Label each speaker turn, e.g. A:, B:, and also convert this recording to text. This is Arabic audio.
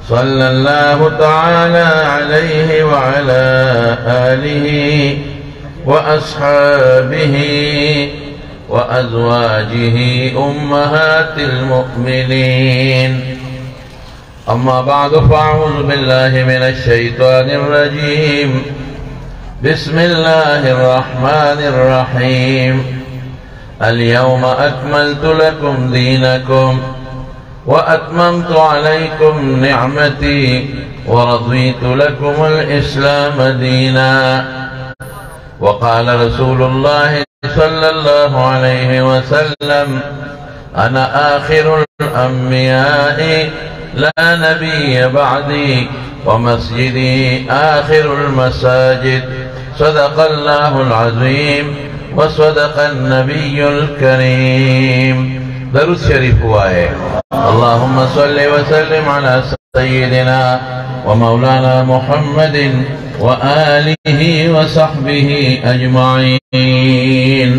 A: صلى الله تعالى عليه وعلى آله وأصحابه وأزواجه أمهات المؤمنين. أما بعد، فأعوذ بالله من الشيطان الرجيم. بسم الله الرحمن الرحيم. اليوم أكملت لكم دينكم وأتممت عليكم نعمتي ورضيت لكم الإسلام دينا. وقال رسول الله صلى الله عليه وسلم: أنا آخر الأنبياء لا نبي بعدي ومسجدي آخر المساجد. صدق الله العظيم وصدق النبي الكريم. درود شريف हुआ है। اللهم صل وسلم على سيدنا ومولانا محمد وآله وصحبه أجمعين.